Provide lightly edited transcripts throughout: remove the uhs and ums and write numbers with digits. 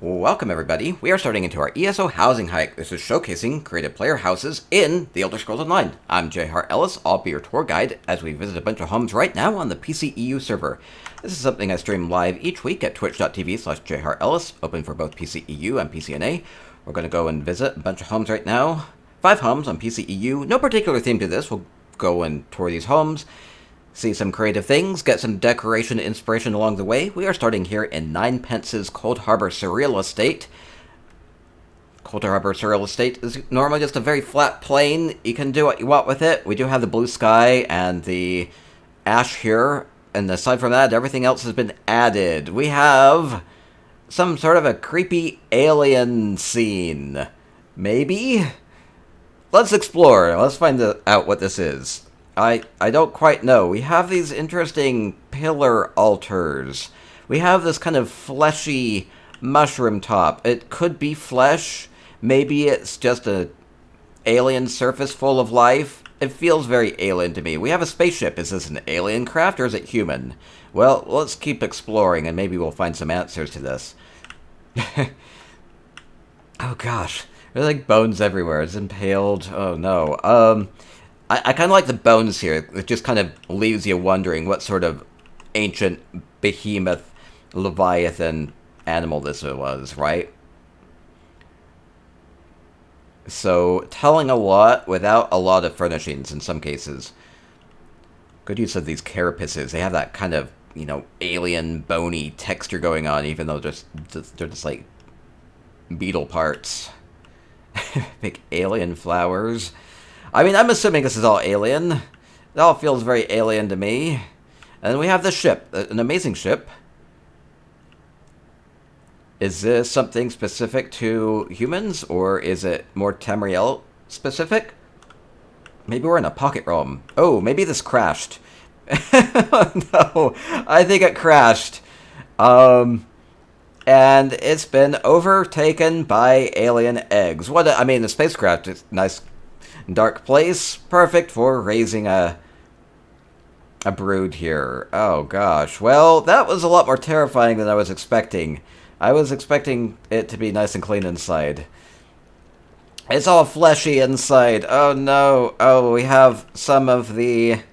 Welcome everybody, we are starting into our ESO housing hike. This is showcasing creative player houses in The Elder Scrolls Online. I'm J. Hart Ellis, I'll be your tour guide as we visit a bunch of homes right now on the PCEU server. This is something I stream live each week at twitch.tv/jhartellis, open for both PCEU and PCNA. We're going to go and visit a bunch of homes right now. 5 homes on PCEU, no particular theme to this, we'll go and tour these homes. See some creative things, get some decoration inspiration along the way. We are starting here in Ninepence's Coldharbour Surreal estate. Coldharbour Surreal estate is normally just a very flat plain. You can do what you want with it. We do have the blue sky and the ash here. And aside from that, everything else has been added. We have some sort of a creepy alien scene. Maybe? Let's explore. Let's find out what this is. I don't quite know. We have these interesting pillar altars. We have this kind of fleshy mushroom top. It could be flesh. Maybe it's just a alien surface full of life. It feels very alien to me. We have a spaceship. Is this an alien craft or is it human? Well, let's keep exploring and maybe we'll find some answers to this. Oh gosh. There's like bones everywhere. It's impaled. Oh no. I kind of like the bones here. It just kind of leaves you wondering what sort of ancient behemoth, leviathan animal this was, right? So, telling a lot without a lot of furnishings in some cases. Good use of these carapaces. They have that kind of, you know, alien, bony texture going on, even though they're just like beetle parts. Big alien flowers. I mean, I'm assuming this is all alien. It all feels very alien to me. And we have the ship, an amazing ship. Is this something specific to humans, or is it more Tamriel specific? Maybe we're in a pocket realm. Oh, maybe this crashed. No, I think it crashed. And it's been overtaken by alien eggs. I mean, the spacecraft is nice. Dark place, perfect for raising a brood here. Oh gosh, well, that was a lot more terrifying than I was expecting. I was expecting it to be nice and clean inside. It's all fleshy inside. Oh no. Oh, we have some of the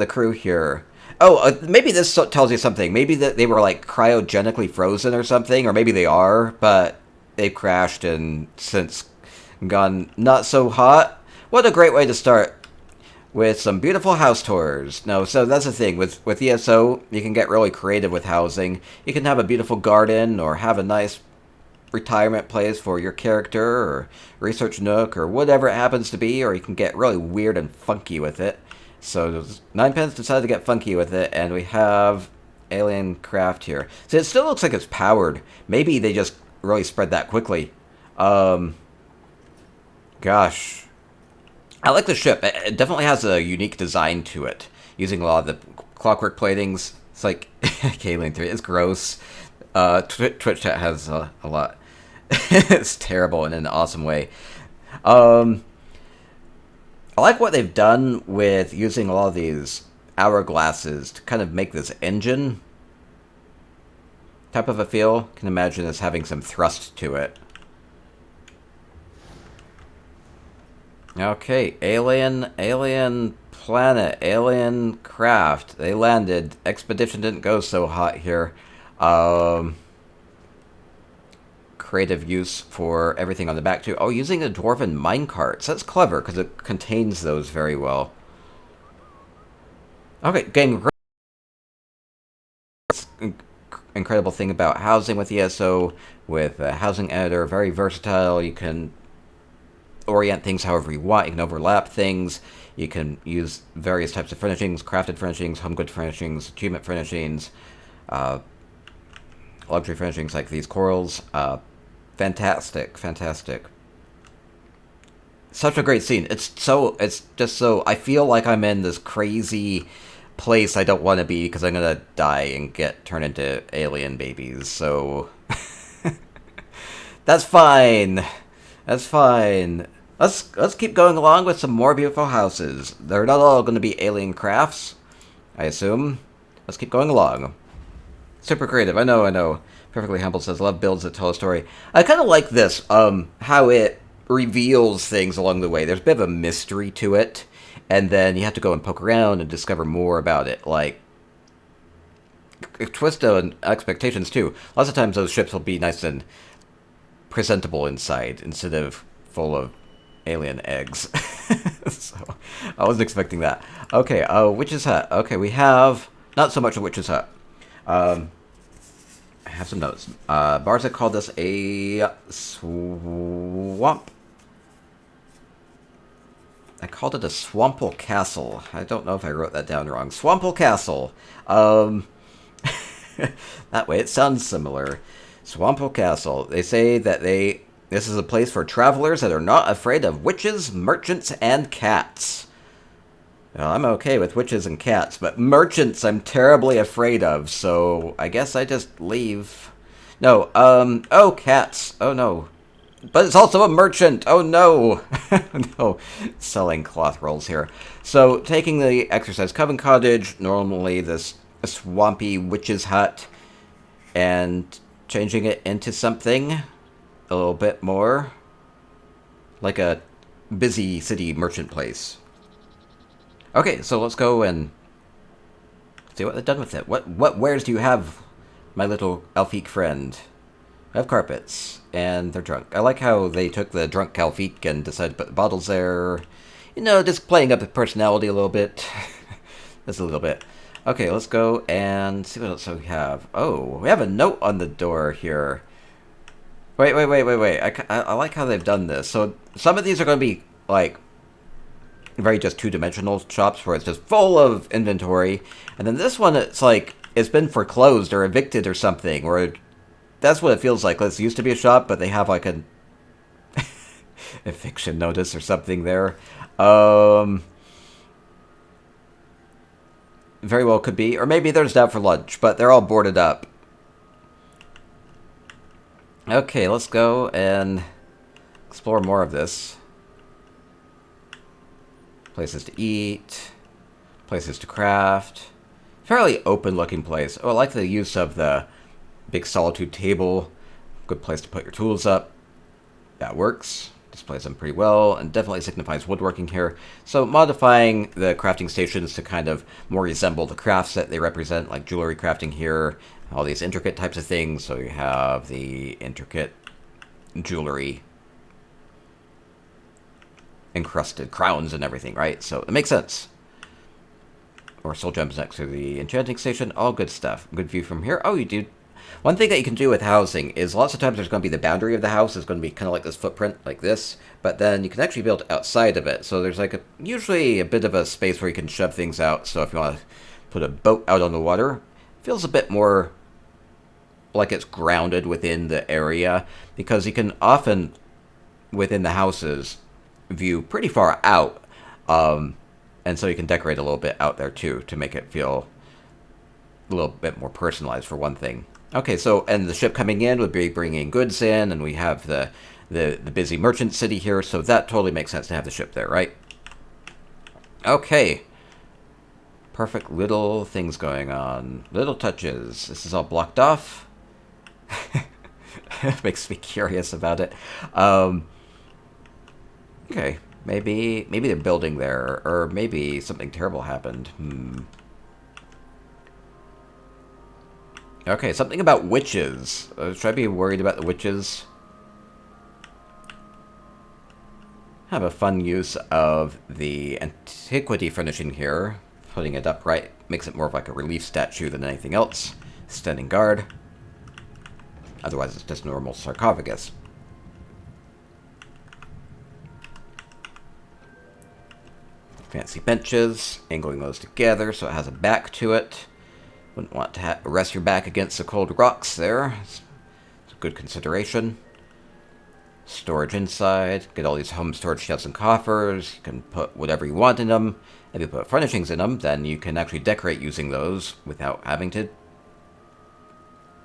crew here. Oh, maybe this tells you something. Maybe that they were like cryogenically frozen or something, or maybe they are, but they've crashed and since gone not so hot. What a great way to start with some beautiful house tours. No, so that's the thing with ESO, you can get really creative with housing. You can have a beautiful garden or have a nice retirement place for your character or research nook or whatever it happens to be, or you can get really weird and funky with it. So Ninepence decided to get funky with it, and we have alien craft here. So it still looks like it's powered. Maybe they just really spread that quickly. Gosh. I like the ship. It definitely has a unique design to it. Using a lot of the clockwork platings. It's like Kaling 3. It's gross. Twitch chat has a lot. It's terrible in an awesome way. I like what they've done with using a lot of these hourglasses to kind of make this engine type of a feel. Can imagine this having some thrust to it. Okay, alien planet, alien craft. They landed. Expedition didn't go so hot here. Creative use for everything on the back too. Oh, using the dwarven minecarts. That's clever because it contains those very well. Okay, getting incredible thing about housing with ESO, with a housing editor, very versatile. You can orient things however you want. You can overlap things. You can use various types of furnishings, crafted furnishings, home good furnishings, achievement furnishings, luxury furnishings like these corals. Fantastic. Such a great scene. It's just so, I feel like I'm in this crazy place I don't want to be because I'm gonna die and get turned into alien babies, so that's fine. That's fine. Let's keep going along with some more beautiful houses. They're not all going to be alien crafts, I assume. Let's keep going along. Super creative, I know. Perfectly Humble says, love builds that tell a story. I kind of like this, how it reveals things along the way. There's a bit of a mystery to it, and then you have to go and poke around and discover more about it. Like, twist on expectations, too. Lots of times those ships will be nice and presentable inside, instead of full of alien eggs. So, I wasn't expecting that. Okay, Witch's Hut. Okay, we have... Not so much a Witch's Hut. I have some notes. Barsa called this a swamp. I called it a Swample Castle. I don't know if I wrote that down wrong. Swample Castle. That way it sounds similar. Swample Castle. They say that this is a place for travelers that are not afraid of witches, merchants, and cats. Well, I'm okay with witches and cats, but merchants I'm terribly afraid of, so I guess I just leave. No, oh, cats. Oh, no. But it's also a merchant. Oh, no. No, selling cloth rolls here. So, taking the Exorcised Coven Cottage, normally this swampy witch's hut, and changing it into something a little bit more like a busy city merchant place. Okay, so let's go and see what they've done with it. What wares do you have, my little elfique friend? I have carpets, and they're drunk. I like how they took the drunk elfique and decided to put the bottles there. You know, just playing up the personality a little bit. Just a little bit. Okay, let's go and see what else we have. Oh, we have a note on the door here. Wait. I like how they've done this. So some of these are going to be, like, very just two-dimensional shops where it's just full of inventory. And then this one, it's like, it's been foreclosed or evicted or something. Or that's what it feels like. This used to be a shop, but they have, like, an eviction notice or something there. Very well could be. Or maybe they're just out for lunch, but they're all boarded up. Okay, let's go and explore more of this. Places to eat. Places to craft. Fairly open-looking place. Oh, I like the use of the big solitude table. Good place to put your tools up. That works. Displays them pretty well, and definitely signifies woodworking here. So modifying the crafting stations to kind of more resemble the crafts that they represent, like jewelry crafting here, all these intricate types of things. So you have the intricate jewelry, encrusted crowns and everything, right? So it makes sense. Or soul gems next to the enchanting station, all good stuff. Good view from here. Oh, you do. One thing that you can do with housing is lots of times there's going to be the boundary of the house is going to be kind of like this footprint, like this, but then you can actually build outside of it. So there's like usually a bit of a space where you can shove things out. So if you want to put a boat out on the water, it feels a bit more like it's grounded within the area, because you can often, within the houses, view pretty far out. And so you can decorate a little bit out there too to make it feel a little bit more personalized, for one thing. Okay, so, and the ship coming in would be bringing goods in, and we have the busy merchant city here, so that totally makes sense to have the ship there, right? Okay. Perfect little things going on. Little touches. This is all blocked off. Makes me curious about it. Okay, maybe they're building there, or maybe something terrible happened. Okay, something about witches. Should I be worried about the witches? Have a fun use of the antiquity furnishing here. Putting it upright makes it more of like a relief statue than anything else. Standing guard. Otherwise it's just normal sarcophagus. Fancy benches, angling those together so it has a back to it. Wouldn't want to rest your back against the cold rocks there. It's a good consideration. Storage inside. Get all these home storage chests and coffers. You can put whatever you want in them. If you put furnishings in them, then you can actually decorate using those without having to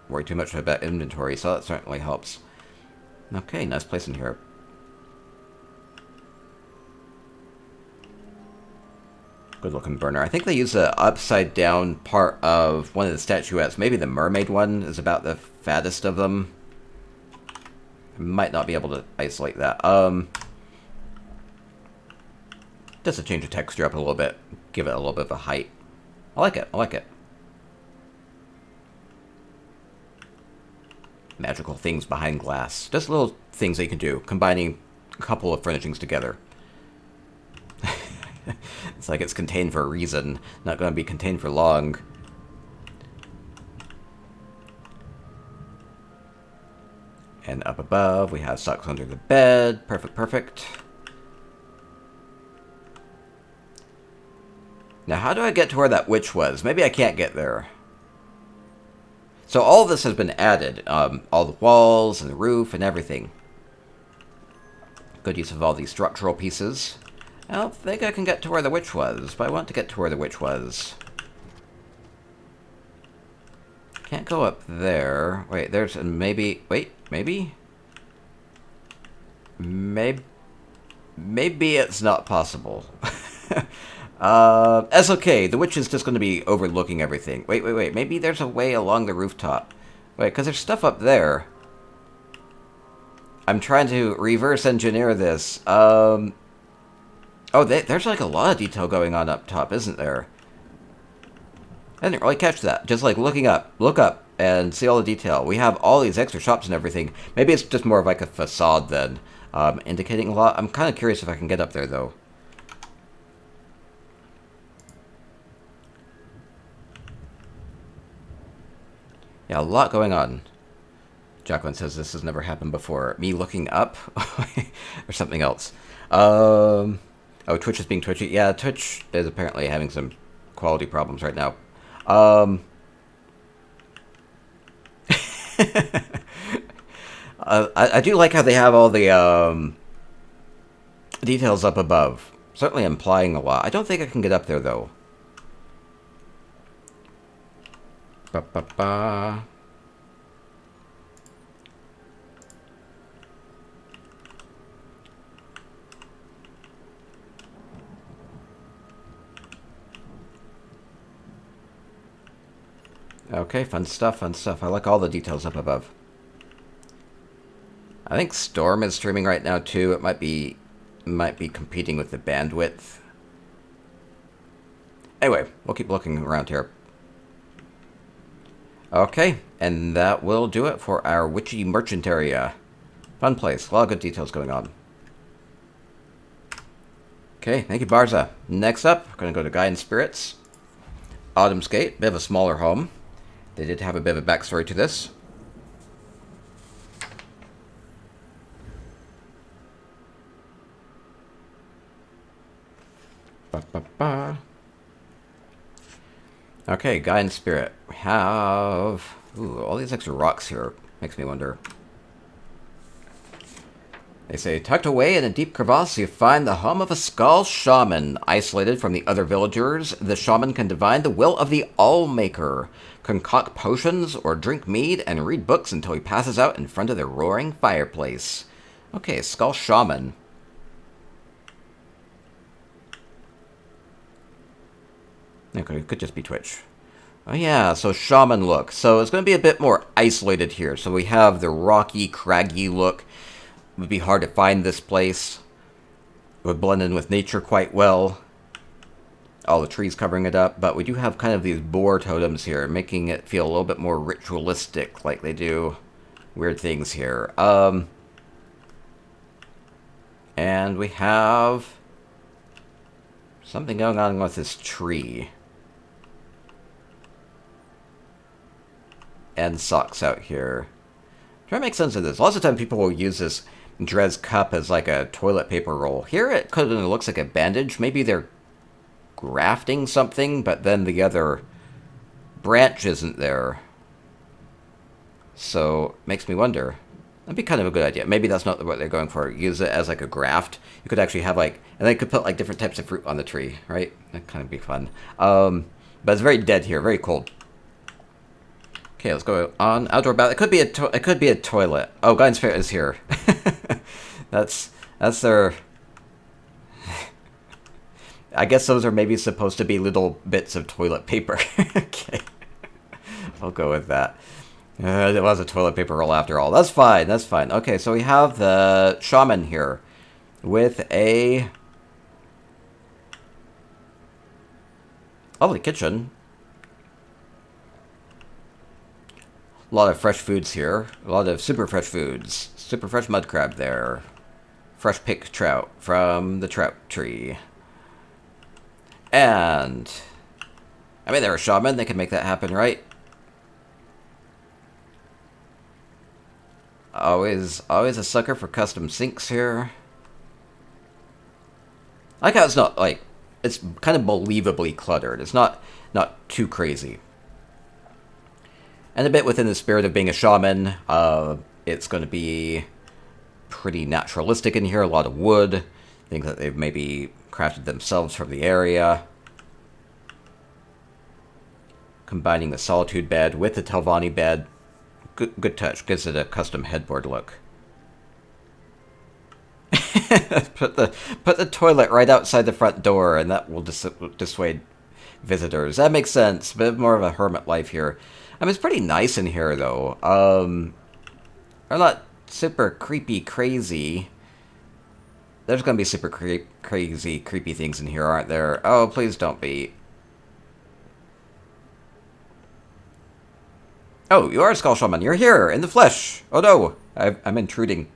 worry too much about inventory, so that certainly helps. Okay, nice place in here. Good looking burner. I think they use the upside down part of one of the statuettes. Maybe the mermaid one is about the fattest of them. I might not be able to isolate that. Just to change the texture up a little bit. Give it a little bit of a height. I like it. I like it. Magical things behind glass. Just little things that you can do, combining a couple of furnishings together. It's like it's contained for a reason, not going to be contained for long. And up above, we have socks under the bed. Perfect, perfect. Now, how do I get to where that witch was? Maybe I can't get there. So all this has been added. All the walls and the roof and everything. Good use of all these structural pieces. I don't think I can get to where the witch was, but I want to get to where the witch was. Can't go up there. Wait, there's maybe... Wait, maybe? Maybe it's not possible. That's okay. The witch is just going to be overlooking everything. Wait. Maybe there's a way along the rooftop. Wait, because there's stuff up there. I'm trying to reverse engineer this. Oh, there's like a lot of detail going on up top, isn't there? I didn't really catch that. Just like look up and see all the detail. We have all these extra shops and everything. Maybe it's just more of like a facade then, indicating a lot. I'm kind of curious if I can get up there though. Yeah, a lot going on. Jacqueline says this has never happened before. Me looking up? Or something else. Oh, Twitch is being twitchy. Yeah, Twitch is apparently having some quality problems right now. I do like how they have all the details up above. Certainly implying a lot. I don't think I can get up there, though. Ba-ba-ba. Okay, fun stuff, fun stuff. I like all the details up above. I think Storm is streaming right now too. It might be competing with the bandwidth. Anyway, we'll keep looking around here. Okay, and that will do it for our witchy merchant area. Fun place, a lot of good details going on. Okay, thank you, Barsa. Next up, we're going to go to Gaian-Spirit's Autumn's Gate, bit of a smaller home. They did have a bit of a backstory to this. Ba-ba-ba. Okay, Gaian-Spirit. We have... Ooh, all these extra rocks here. Makes me wonder. They say, tucked away in a deep crevasse, you find the home of a skaal shaman. Isolated from the other villagers, the shaman can divine the will of the All-Maker, concoct potions, or drink mead, and read books until he passes out in front of the roaring fireplace. Okay, skaal shaman. Okay, it could just be Twitch. Oh yeah, so shaman look. So it's going to be a bit more isolated here. So we have the rocky, craggy look. It would be hard to find this place. It would blend in with nature quite well. All the trees covering it up. But we do have kind of these boar totems here, making it feel a little bit more ritualistic, like they do weird things here. And we have something going on with this tree. And socks out here. Try to make sense of this. Lots of times people will use this Drez cup as like a toilet paper roll. Here it kind of looks like a bandage. Maybe they're grafting something, but then the other branch isn't there. So, makes me wonder. That'd be kind of a good idea. Maybe that's not what they're going for. Use it as like a graft. You could actually have like, and they could put like different types of fruit on the tree, right? That'd kind of be fun. But it's very dead here, very cold. Okay, let's go on. Outdoor bath. It could be a toilet. Oh, Gaian-Spirit is here. That's their... I guess those are maybe supposed to be little bits of toilet paper. Okay. I'll go with that. It was a toilet paper roll after all. That's fine, that's fine. Okay, so we have the shaman here with a lovely kitchen. A lot of fresh foods here. A lot of super fresh foods. Super fresh mud crab there. Fresh picked trout from the trout tree. And I mean, they're a shaman. They can make that happen, right? Always a sucker for custom sinks here. I like how it's not, like, it's kind of believably cluttered. It's not too crazy. And a bit within the spirit of being a shaman, it's going to be pretty naturalistic in here. A lot of wood. Things that they've maybe crafted themselves from the area. Combining the solitude bed with the Telvanni bed. Good touch. Gives it a custom headboard look. put the toilet right outside the front door, and that will dissuade visitors. That makes sense. A bit more of a hermit life here. I mean, it's pretty nice in here, though. They're not super creepy, crazy. There's gonna be super crazy, creepy things in here, aren't there? Oh, please don't be. Oh, you are a skull shaman. You're here, in the flesh. Oh no, I'm intruding.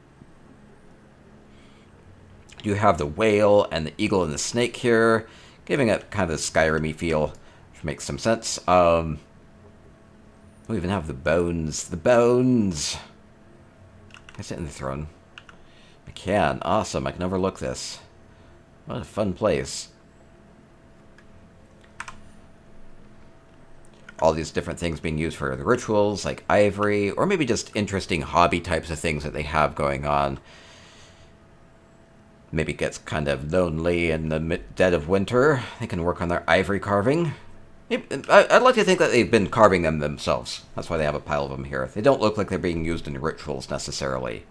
You have the whale and the eagle and the snake here, giving it kind of a Skyrim-y feel, which makes some sense. We even have the bones. The bones! Can I sit in the throne? I can. Awesome. I can overlook this. What a fun place. All these different things being used for the rituals, like ivory, or maybe just interesting hobby types of things that they have going on. Maybe it gets kind of lonely in the dead of winter. They can work on their ivory carving. I'd like to think that they've been carving them themselves. That's why they have a pile of them here. They don't look like they're being used in rituals necessarily.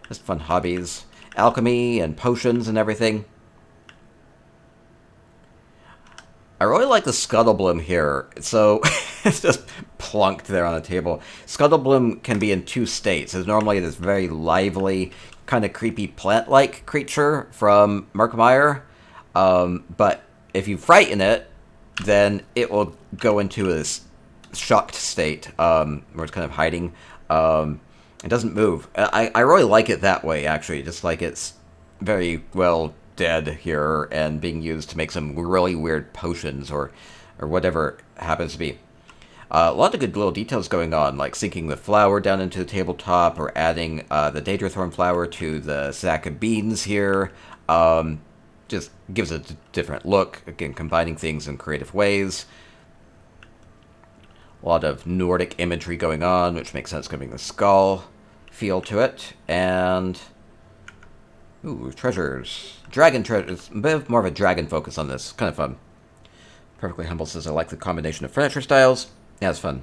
Just fun hobbies. Alchemy and potions and everything. I really like the Scuttlebloom here. So, it's just plunked there on the table. Scuttlebloom can be in two states. There's normally this very lively, kind of creepy plant-like creature from Murkmire. But if you frighten it, then it will go into this shocked state, where it's kind of hiding. It doesn't move. I really like it that way, actually. Just like it's very well dead here and being used to make some really weird potions or whatever it happens to be. A lot of good little details going on, like sinking the flour down into the tabletop or adding the Daedra flour to the sack of beans here. Just gives it a different look. Again, combining things in creative ways. A lot of Nordic imagery going on, which makes sense giving the skull feel to it. And ooh, treasures. Dragon treasures. A bit more of a dragon focus on this. Kind of fun. Perfectly Humble says, I like the combination of furniture styles. Yeah, it's fun.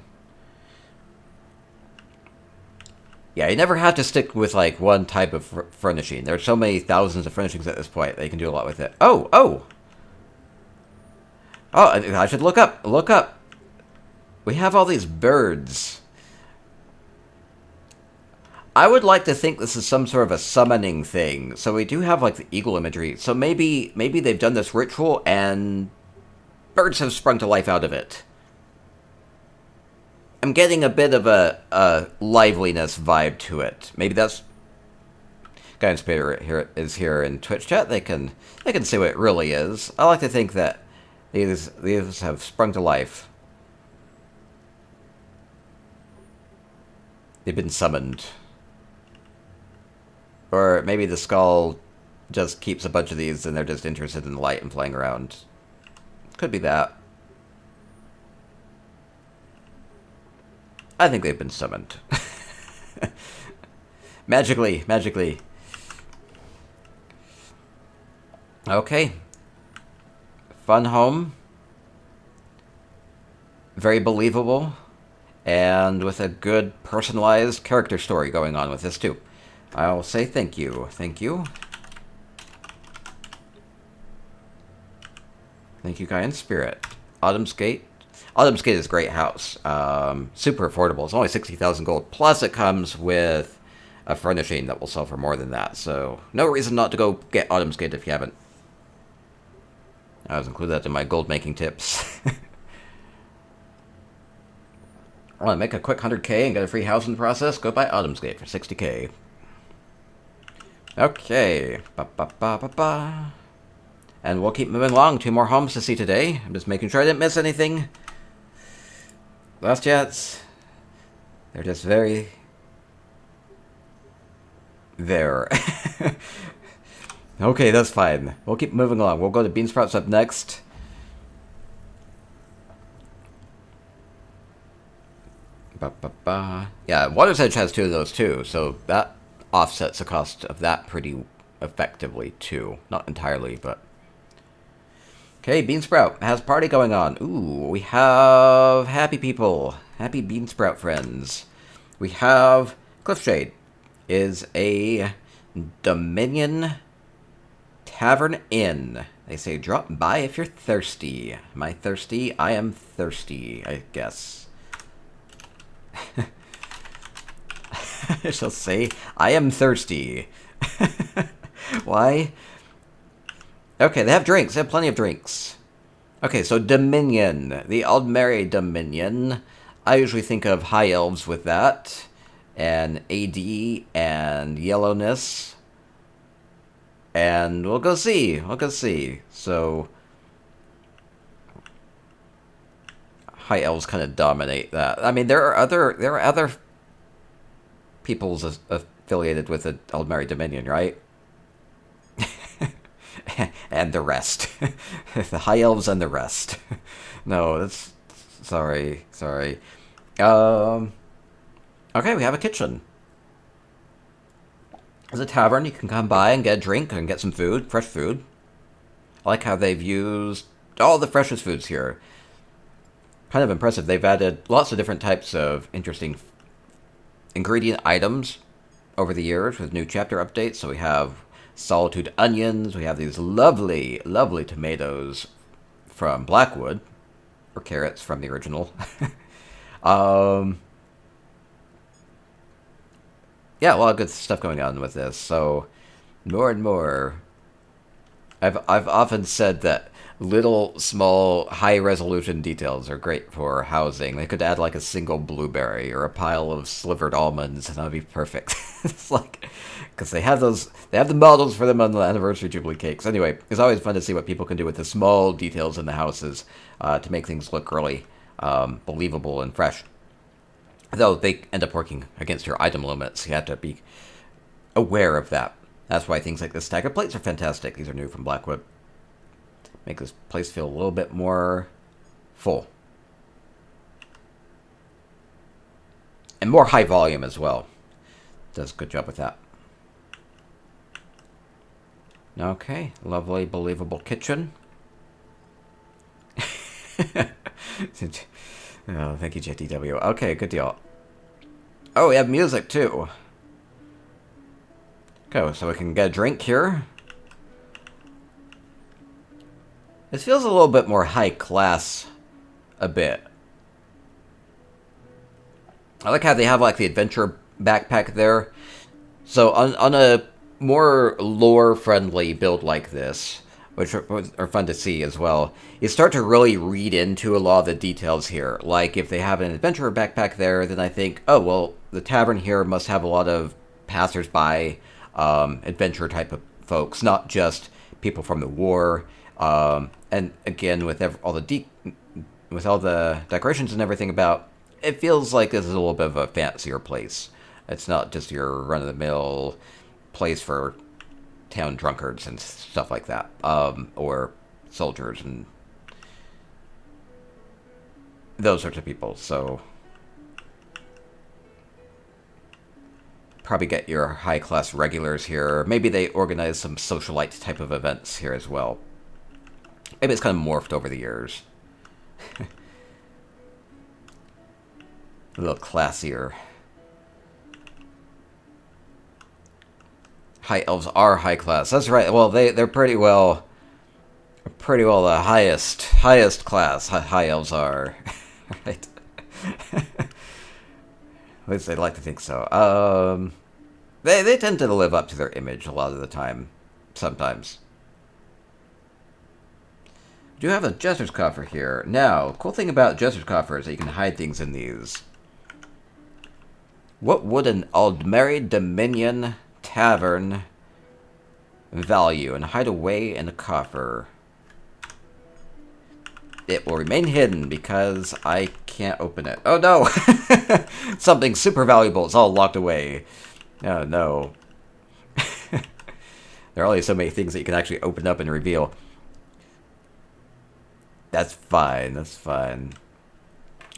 Yeah, you never have to stick with, like, one type of furnishing. There's so many thousands of furnishings at this point that you can do a lot with it. Oh, I should look up. Look up. We have all these birds. I would like to think this is some sort of a summoning thing. So we do have, like, the eagle imagery. So maybe they've done this ritual and birds have sprung to life out of it. I'm getting a bit of a liveliness vibe to it. Maybe that's Gaian-Spirit here in Twitch chat. They can say what it really is. I like to think that these have sprung to life. They've been summoned. Or maybe the skull just keeps a bunch of these and they're just interested in the light and playing around. Could be that. I think they've been summoned. Magically. Okay. Fun home. Very believable. And with a good personalized character story going on with this too. I'll say thank you. Thank you. Thank you, Gaian-Spirit. Autumn's Gate. Autumn's Gate is a great house. Super affordable. It's only 60,000 gold. Plus, it comes with a furnishing that will sell for more than that. So, no reason not to go get Autumn's Gate if you haven't. I was included that in my gold making tips. I want to make a quick 100k and get a free house in the process. Go buy Autumn's Gate for 60k. Okay. Ba-ba-ba-ba-ba. And we'll keep moving along. 2 more homes to see today. I'm just making sure I didn't miss anything. Last chance. They're just very... there. Okay, that's fine. We'll keep moving along. We'll go to Bean Sprouts up next. Ba-ba-ba. Yeah, Water's Edge has 2 of those too, so that offsets the cost of that pretty effectively too. Not entirely, but... Okay, Bean Sprout has party going on. Ooh, we have happy people. Happy Bean Sprout friends. We have Cliffshade. Is a Dominion Tavern Inn. They say drop by if you're thirsty. Am I thirsty? I am thirsty, I guess. I shall say, I am thirsty. Why? Okay, they have drinks. They have plenty of drinks. Okay, so Dominion. The Aldmeri Dominion. I usually think of High Elves with that. And AD and Yellowness. And we'll go see. We'll go see. So... High Elves kind of dominate that. I mean, there are other peoples affiliated with the Aldmeri Dominion, right? And the rest. The High Elves and the rest. No, that's... Sorry. Okay, we have a kitchen. There's a tavern. You can come by and get a drink and get some food. Fresh food. I like how they've used all the freshest foods here. Kind of impressive. They've added lots of different types of interesting ingredient items over the years with new chapter updates. So we have Solitude onions. We have these lovely, lovely tomatoes from Blackwood. Or carrots from the original. Yeah, a lot of good stuff going on with this. So, more and more. I've often said that little, small, high-resolution details are great for housing. They could add, like, a single blueberry or a pile of slivered almonds, and that would be perfect. It's like... Because they have the models for them on the anniversary Jubilee cakes. Anyway, it's always fun to see what people can do with the small details in the houses to make things look really believable and fresh. Though they end up working against your item limits. You have to be aware of that. That's why things like the stack of plates are fantastic. These are new from Blackwood. Make this place feel a little bit more full. And more high volume as well. Does a good job with that. Okay, lovely, believable kitchen. Oh, thank you, JTW. Okay, good deal. Oh, we have music, too. Okay, so we can get a drink here. This feels a little bit more high class, a bit. I like how they have, like, the adventure backpack there. So, on a more lore-friendly build like this, which are fun to see as well, you start to really read into a lot of the details here. Like, if they have an adventurer backpack there, then I think, oh, well, the tavern here must have a lot of passers-by, adventure type of folks, not just people from the war. And again, with all the decorations and everything about, it feels like this is a little bit of a fancier place. It's not just your run-of-the-mill place for town drunkards and stuff like that, or soldiers and those sorts of people. So probably get your high-class regulars here. Maybe they organize some socialite type of events here as well. Maybe it's kind of morphed over the years. A little classier. High elves are high class. That's right. Well, they're pretty well Pretty well the highest class high elves are. Right? At least they'd like to think so. They tend to live up to their image a lot of the time. Sometimes. We do have a Jester's Coffer here. Now, cool thing about Jester's Coffer is that you can hide things in these. What would an Aldmeri Dominion Tavern value and hide away in a coffer? It will remain hidden because I can't open it. Oh no! Something super valuable is all locked away. Oh no. There are only so many things that you can actually open up and reveal. That's fine, that's fine.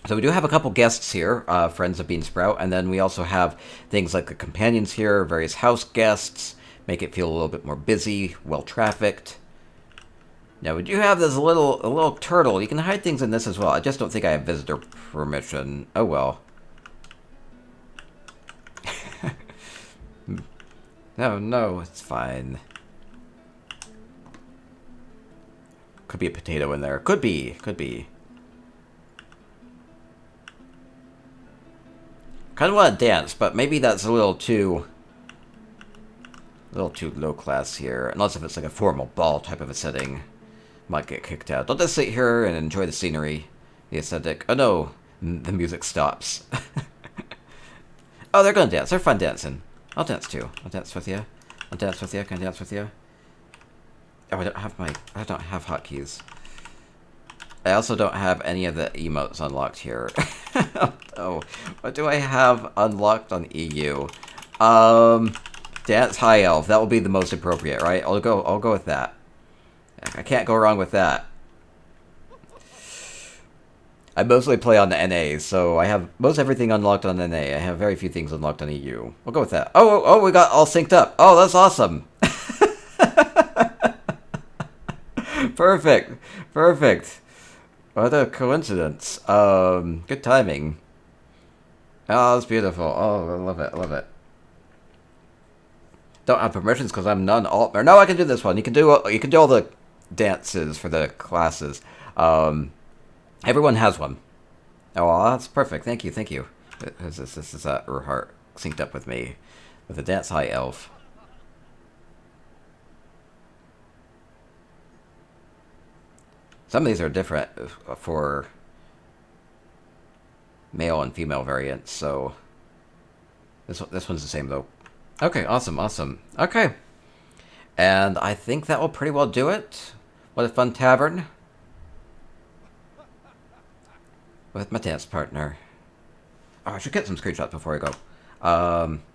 So we do have a couple guests here, friends of Beansprout, and then we also have things like the companions here, various house guests, make it feel a little bit more busy, well-trafficked. Now we do have this little turtle. You can hide things in this as well. I just don't think I have visitor permission. Oh well. No, it's fine. Could be a potato in there. Could be. Kind of want to dance, but maybe that's a little too low class here. Unless if it's like a formal ball type of a setting. Might get kicked out. I'll just sit here and enjoy the scenery, the aesthetic. Oh no, the music stops. Oh, they're gonna dance. They're fun dancing. I'll dance too. I'll dance with you. Can I dance with you? Oh, I don't have hotkeys. I also don't have any of the emotes unlocked here. Oh, what do I have unlocked on EU? Dance High Elf. That will be the most appropriate, right? I'll go with that. I can't go wrong with that. I mostly play on the NA, so I have most everything unlocked on NA. I have very few things unlocked on EU. We'll go with that. Oh, we got all synced up. Oh, that's awesome. Perfect. What a coincidence. Good timing. Oh, that's beautiful. Oh, I love it. Don't have permissions because I'm non-alt. No, I can do this one. You can do all the dances for the classes. Everyone has one. Oh, well, that's perfect. Thank you. This is Urhart synced up with me with the Dance High Elf. Some of these are different for male and female variants, so this one's the same though. Okay, awesome. Okay, and I think that will pretty well do it. What a fun tavern with my dance partner. Oh, I should get some screenshots before I go.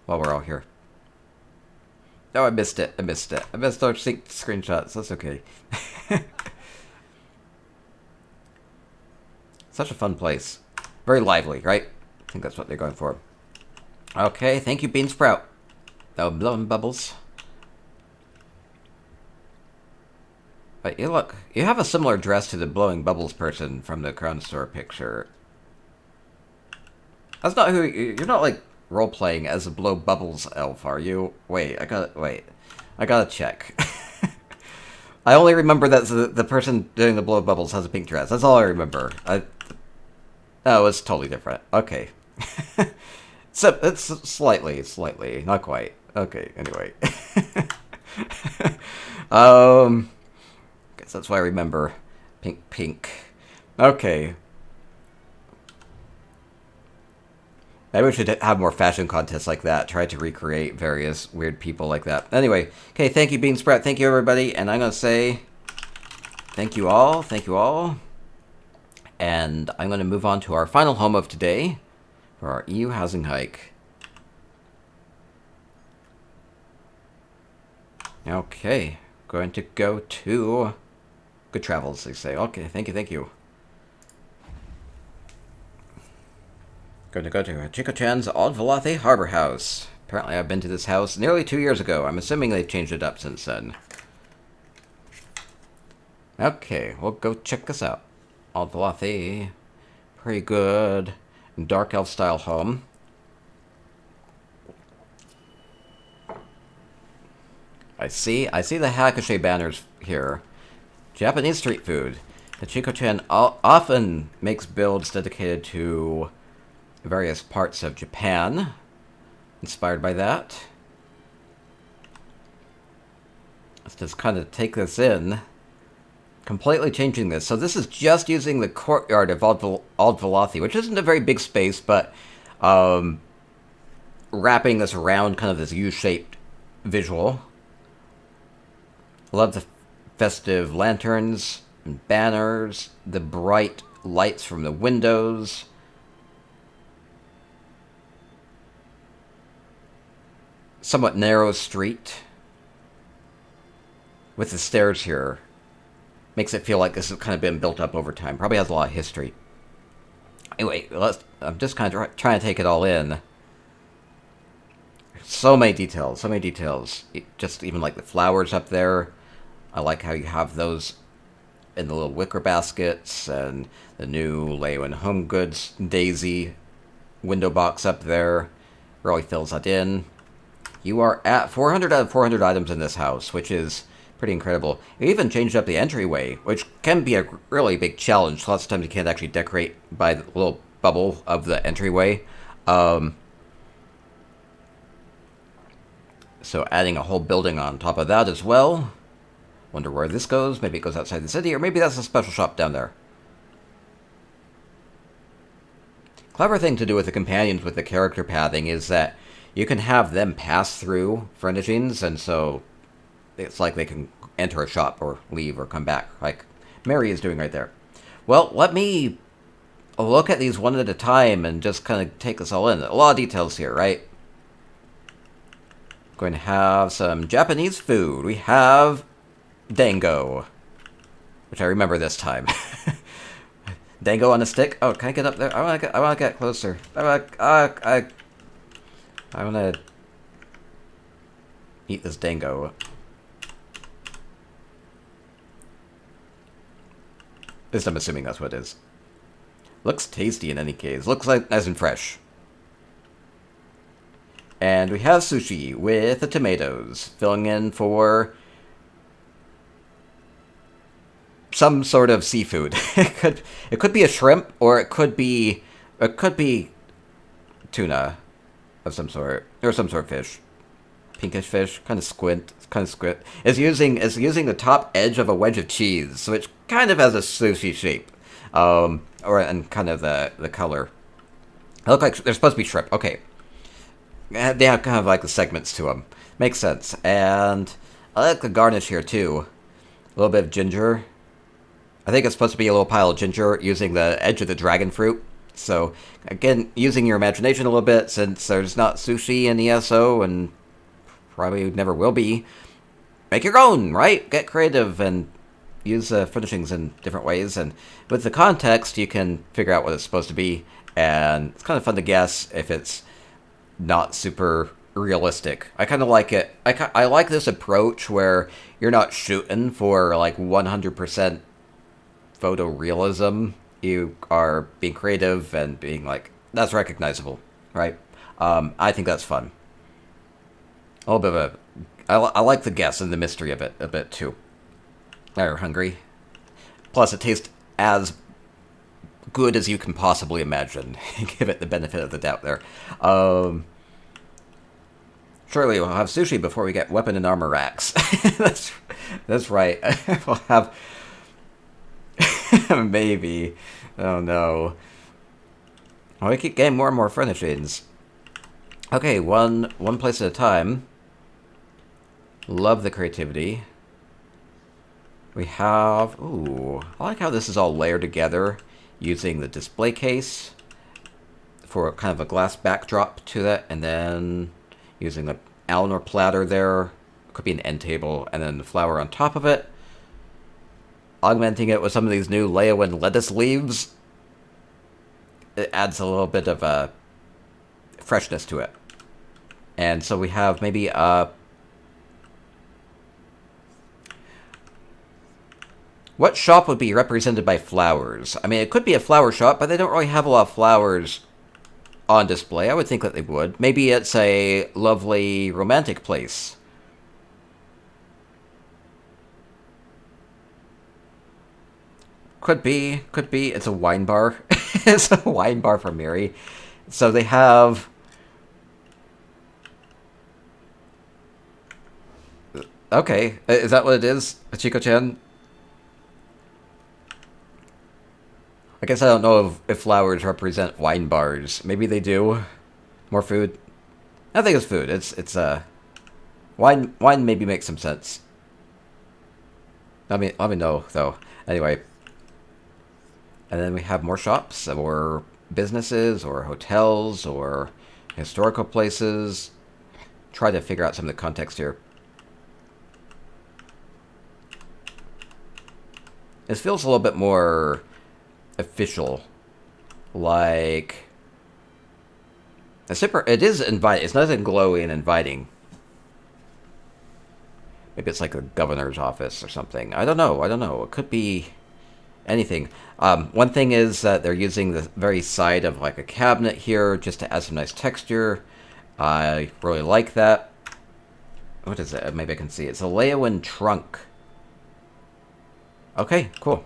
While we're all here. Oh, I missed it. I missed our synced screenshots. That's okay. Such a fun place. Very lively, right? I think that's what they're going for. Okay, thank you, Beansprout. Oh, blowing bubbles. But you look, you have a similar dress to the blowing bubbles person from the Crown Store picture. That's not who you're not like role playing as a blow bubbles elf, are you? Wait, I gotta check. I only remember that the person doing the blow bubbles has a pink dress. That's all I remember. Oh, it's totally different. Okay. So it's slightly, not quite. Okay, anyway. Guess that's why I remember pink. Okay. Maybe we should have more fashion contests like that. Try to recreate various weird people like that. Anyway, okay, thank you, Beansprout. Thank you, everybody. And I'm going to say thank you all. And I'm going to move on to our final home of today for our EU housing hike. Okay, going to go to good travels, they say. Okay, thank you. Going to go to HachikoChan's Old Velothi Harbor House. Apparently I've been to this house nearly 2 years ago. I'm assuming they've changed it up since then. Okay, we'll go check this out. Old Velothi. Pretty good dark elf style home. I see the HachikoChan banners here. Japanese street food. HachikoChan often makes builds dedicated to various parts of Japan, inspired by that. Let's just kind of take this in. Completely changing this. So this is just using the courtyard of Old Velothi, which isn't a very big space, but wrapping this around kind of this U-shaped visual. Love the festive lanterns and banners, the bright lights from the windows. Somewhat narrow street with the stairs here. Makes it feel like this has kind of been built up over time. Probably has a lot of history. Anyway, I'm just kind of trying to take it all in. So many details, so many details. Just even like the flowers up there. I like how you have those in the little wicker baskets, and the new Leo Home Goods Daisy window box up there. Really fills that in. You are at 400 out of 400 items in this house, which is pretty incredible. You even changed up the entryway, which can be a really big challenge. Lots of times you can't actually decorate by the little bubble of the entryway. So adding a whole building on top of that as well. Wonder where this goes. Maybe it goes outside the city, or maybe that's a special shop down there. Clever thing to do with the companions with the character pathing is that you can have them pass through furnishings, and so it's like they can enter a shop or leave or come back, like Mary is doing right there. Well, let me look at these one at a time and just kind of take this all in. A lot of details here, right? Going to have some Japanese food. We have dango, which I remember this time. Dango on a stick. Oh, can I get up there? I want to get closer. I want to eat this dango. At least I'm assuming that's what it is. Looks tasty in any case. Looks like nice and fresh. And we have sushi with the tomatoes, filling in for some sort of seafood. It could be a shrimp, or it could be tuna of some sort, or some sort of fish. Pinkish fish, kind of squint. It's using the top edge of a wedge of cheese, so it kind of has a sushi shape, and kind of the color. They look like they're supposed to be shrimp. Okay, they have kind of like the segments to them. Makes sense. And I like the garnish here too. A little bit of ginger. I think it's supposed to be a little pile of ginger using the edge of the dragon fruit. So again, using your imagination a little bit, since there's not sushi in ESO and probably never will be. Make your own, right? Get creative and use furnishings in different ways. And with the context, you can figure out what it's supposed to be. And it's kind of fun to guess if it's not super realistic. I kind of like it. I like this approach where you're not shooting for like 100% photorealism. You are being creative and being like, that's recognizable, right? I think that's fun. A little bit of I like the guess and the mystery of it a bit too. You're hungry. Plus, it tastes as good as you can possibly imagine. Give it the benefit of the doubt there. Surely we'll have sushi before we get weapon and armor racks. that's right. We'll have maybe. Oh no. Well, we keep getting more and more furnishings. Okay, one place at a time. Love the creativity. We have... Ooh, I like how this is all layered together using the display case for kind of a glass backdrop to that, and then using the Alnor platter there. Could be an end table, and then the flower on top of it. Augmenting it with some of these new Leowan lettuce leaves. It adds a little bit of a freshness to it. And so we have maybe what shop would be represented by flowers? I mean, it could be a flower shop, but they don't really have a lot of flowers on display. I would think that they would. Maybe it's a lovely romantic place. Could be, could be. It's a wine bar. It's a wine bar for Mary. So they have... Okay, is that what it is? HachikoChan? I guess I don't know if flowers represent wine bars. Maybe they do. More food. I think it's food. It's wine maybe makes some sense. Let me know though. Anyway. And then we have more shops or businesses or hotels or historical places. Try to figure out some of the context here. This feels a little bit more official. Like... It is inviting. It's nothing glowy and inviting. Maybe it's like a governor's office or something. I don't know. It could be anything. One thing is that they're using the very side of like a cabinet here just to add some nice texture. I really like that. What is it? Maybe I can see. It's a Leowan trunk. Okay, cool.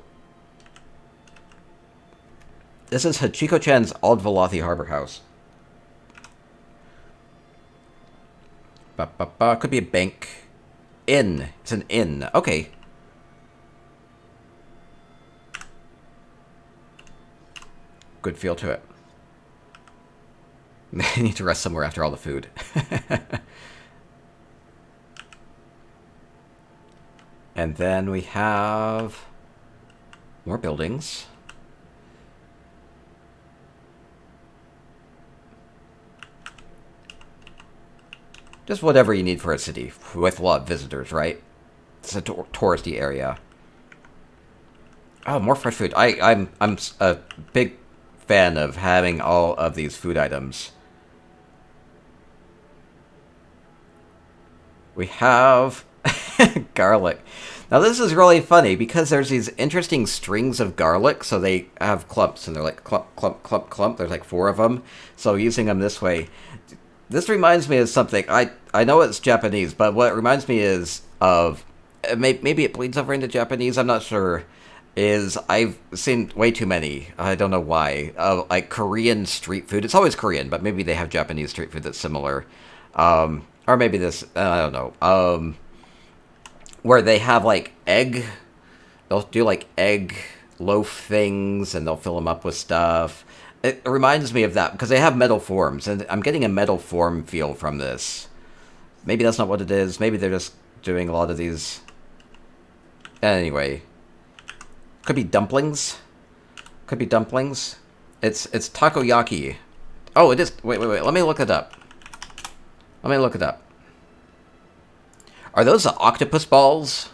This is HachikoChan's Old Velothi Harbor House. Could be a bank. Inn. It's an inn. Okay. Good feel to it. I need to rest somewhere after all the food. And then we have more buildings. Just whatever you need for a city with a lot of visitors, right? It's a touristy area. Oh, more fresh food. I'm a big fan of having all of these food items. We have garlic. Now this is really funny because there's these interesting strings of garlic, so they have clumps and they're like clump, clump, clump, clump. There's like 4 of them. So using them this way. This reminds me of something. I know it's Japanese, but what it reminds me is of... Maybe it bleeds over into Japanese, I'm not sure. Is I've seen way too many, I don't know why, like Korean street food. It's always Korean, but maybe they have Japanese street food that's similar. Or maybe this, I don't know. Where they have like egg... They'll do like egg loaf things, and they'll fill them up with stuff. It reminds me of that, because they have metal forms, and I'm getting a metal form feel from this. Maybe that's not what it is. Maybe they're just doing a lot of these... Anyway. Could be dumplings. Could be dumplings. It's takoyaki. Oh, it is... Wait. Let me look it up. Are those the octopus balls?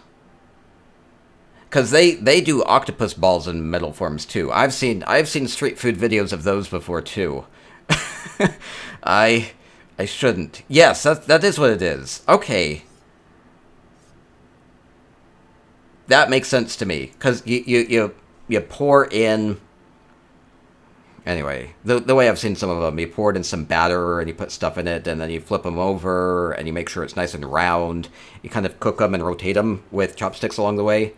Because they do octopus balls in metal forms too. I've seen street food videos of those before too. I shouldn't. Yes, that is what it is. Okay. That makes sense to me. Because you pour in... Anyway, the way I've seen some of them, you pour it in some batter and you put stuff in it, and then you flip them over and you make sure it's nice and round. You kind of cook them and rotate them with chopsticks along the way.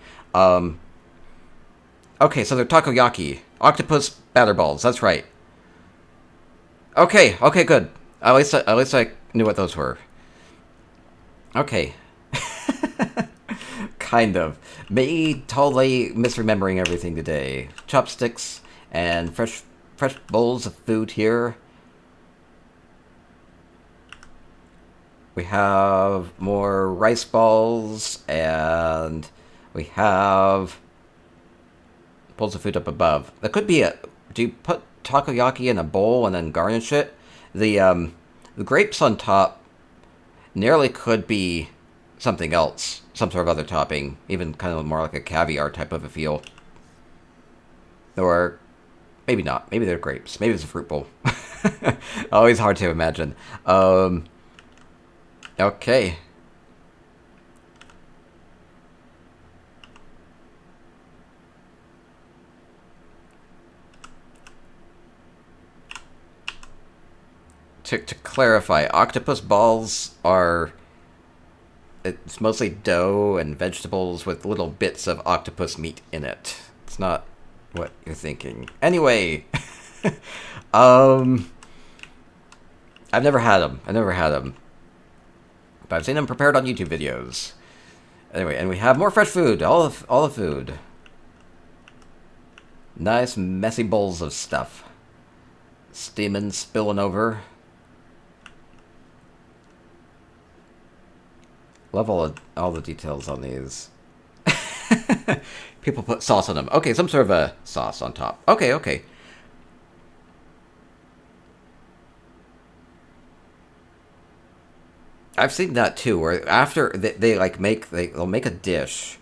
Okay, so they're takoyaki. Octopus batter balls, that's right. Okay, good. At least I knew what those were. Okay. Kind of. Me totally misremembering everything today. Chopsticks and fresh bowls of food here. We have more rice balls, and we have bowls of food up above. That could be do you put takoyaki in a bowl and then garnish it? The grapes on top nearly could be something else, some sort of other topping, even kind of more like a caviar type of a feel. Or maybe not. Maybe they're grapes. Maybe it's a fruit bowl. Always hard to imagine. Okay. To clarify, octopus balls are... It's mostly dough and vegetables with little bits of octopus meat in it. It's not what you're thinking. Anyway, um, I've never had them. But I've seen them prepared on YouTube videos. Anyway, and we have more fresh food. All the food. Nice messy bowls of stuff. Steaming, spilling over. Love all the details on these. People put sauce on them. Okay, some sort of a sauce on top. Okay. I've seen that too, where after they'll make a dish,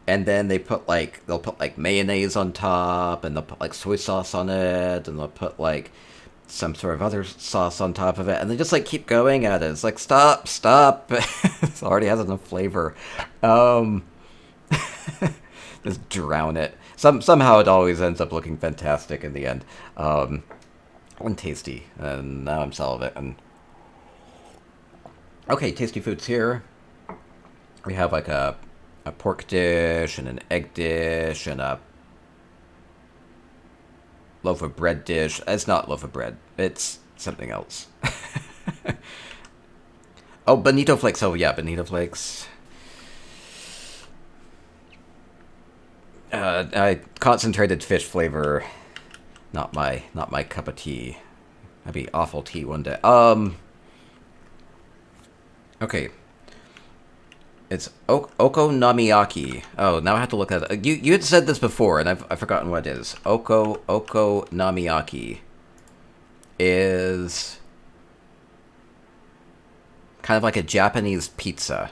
and then they'll put like mayonnaise on top, and they'll put like soy sauce on it, and they'll put like some sort of other sauce on top of it, and they just like keep going at it. It's like stop. It already has enough flavor. Just drown it. Somehow it always ends up looking fantastic in the end. And tasty. And now I'm salivating. Okay, tasty foods here. We have like a pork dish and an egg dish and a loaf of bread dish. It's not loaf of bread. It's something else. Oh, bonito flakes. Oh yeah, bonito flakes. Concentrated fish flavor. Not my cup of tea. That'd be awful tea one day. Okay. It's okonomiyaki. Oh, now I have to look at it. You had said this before, and I've forgotten what it is. Okonomiyaki is kind of like a Japanese pizza.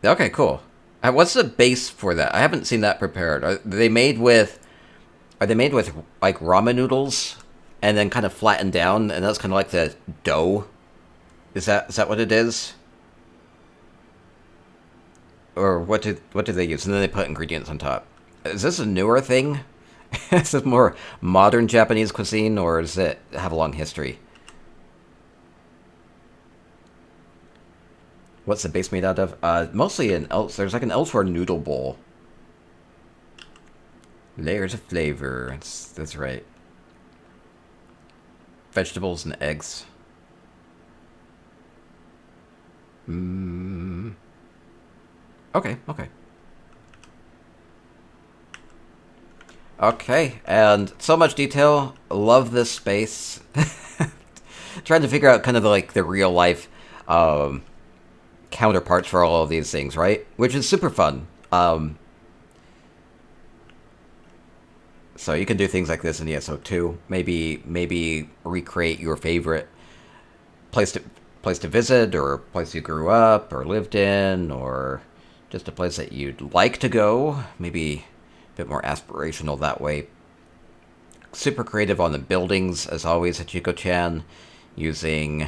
Okay, cool. What's the base for that? I haven't seen that prepared. Are they made with like ramen noodles and then kind of flattened down, and that's kind of like the dough? Is that what it is? Or what do they use? And then they put ingredients on top. Is this a newer thing? Is this more modern Japanese cuisine, or does it have a long history? What's the base made out of? Mostly there's like an elsewhere noodle bowl. Layers of flavor. That's right. Vegetables and eggs. Okay. Okay, and so much detail. Love this space. Trying to figure out kind of like the real life counterparts for all of these things, right? Which is super fun. So you can do things like this in ESO too. Maybe recreate your favorite place to visit, or a place you grew up or lived in, or just a place that you'd like to go. Maybe a bit more aspirational that way. Super creative on the buildings, as always, HachikoChan, using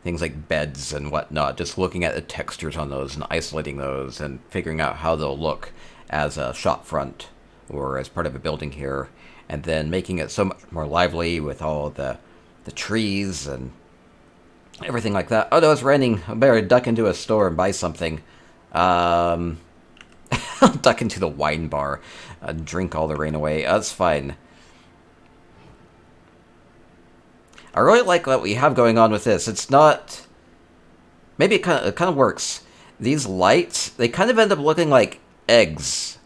things like beds and whatnot, just looking at the textures on those and isolating those and figuring out how they'll look as a shop front or as part of a building here, and then making it so much more lively with all the trees and everything like that. Oh no, it's raining. I better duck into a store and buy something. I'll duck into the wine bar, drink all the rain away. That's fine. I really like what we have going on with this. It's not... Maybe it kind of works. These lights, they kind of end up looking like eggs.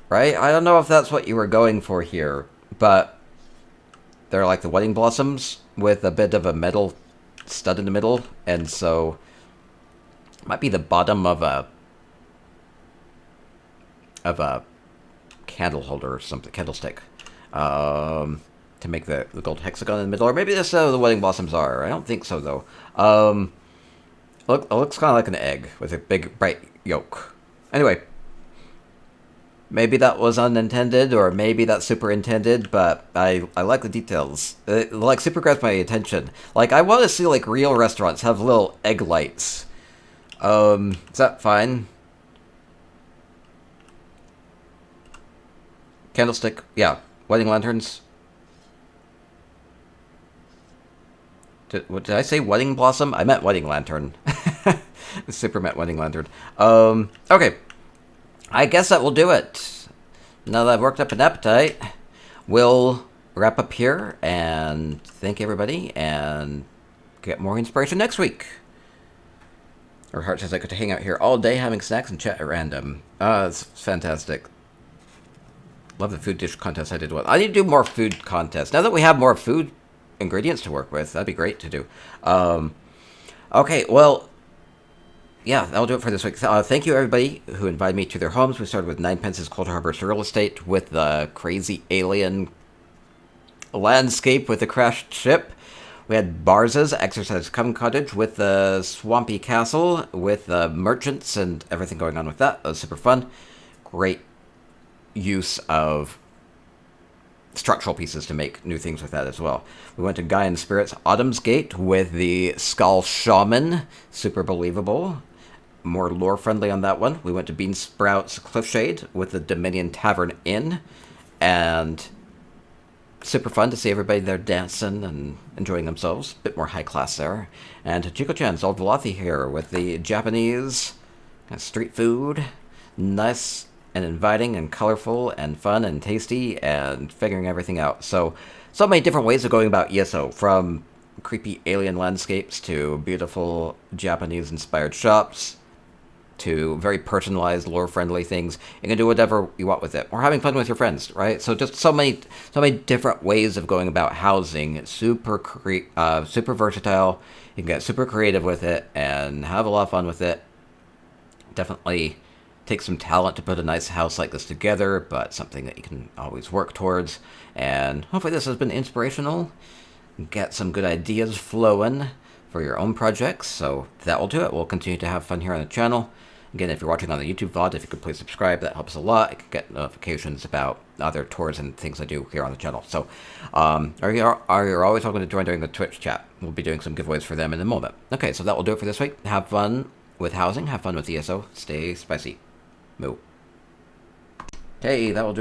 Right? I don't know if that's what you were going for here, but they're like the wedding blossoms with a bit of a metal stud in the middle, and so it might be the bottom of a candle holder or something, candlestick. To make the gold hexagon in the middle, or maybe that's how the wedding blossoms are. I don't think so, though. It looks kind of like an egg with a big, bright yolk. Anyway, maybe that was unintended, or maybe that's superintended, but I like the details. It, like, super grabs my attention. Like, I want to see, like, real restaurants have little egg lights. Is that fine? Candlestick, yeah. Wedding lanterns. Did I say wedding blossom? I meant wedding lantern. Super meant wedding lantern. Okay. I guess that will do it. Now that I've worked up an appetite, we'll wrap up here and thank everybody and get more inspiration next week. Or Heart says I get to hang out here all day having snacks and chat at random. It's fantastic. Love the food dish contest I did one. I need to do more food contests. Now that we have more food ingredients to work with, that'd be great to do. Okay, well, yeah, that'll do it for this week. Thank you, everybody who invited me to their homes. We started with Ninepence's Coldharbour Surreal Estate with the crazy alien landscape with the crashed ship. We had Barsa's Exorcised Coven Cottage with the swampy castle with the merchants and everything going on with that. That was super fun. Great use of structural pieces to make new things with that as well. We went to Gaian-Spirit's Autumn's Gate with the Skaal shaman. Super believable. More lore friendly on that one. We went to Beansprout's Cliffshade with the Dominion Tavern Inn. And super fun to see everybody there dancing and enjoying themselves. A bit more high class there. And HachikoChan's old Velothi here with the Japanese street food. Nice and inviting and colorful and fun and tasty and figuring everything out. So many different ways of going about ESO, from creepy alien landscapes to beautiful Japanese-inspired shops to very personalized, lore-friendly things. You can do whatever you want with it. Or having fun with your friends, right? So just so many different ways of going about housing. Super versatile. You can get super creative with it and have a lot of fun with it. Definitely takes some talent to put a nice house like this together, but something that you can always work towards. And hopefully this has been inspirational. Get some good ideas flowing for your own projects. So that will do it. We'll continue to have fun here on the channel. Again, if you're watching on the YouTube VOD, if you could please subscribe, that helps a lot. You can get notifications about other tours and things I do here on the channel. So are you always welcome to join during the Twitch chat. We'll be doing some giveaways for them in a moment. Okay, so that will do it for this week. Have fun with housing. Have fun with ESO. Stay spicy. Moo. Hey, that will do it.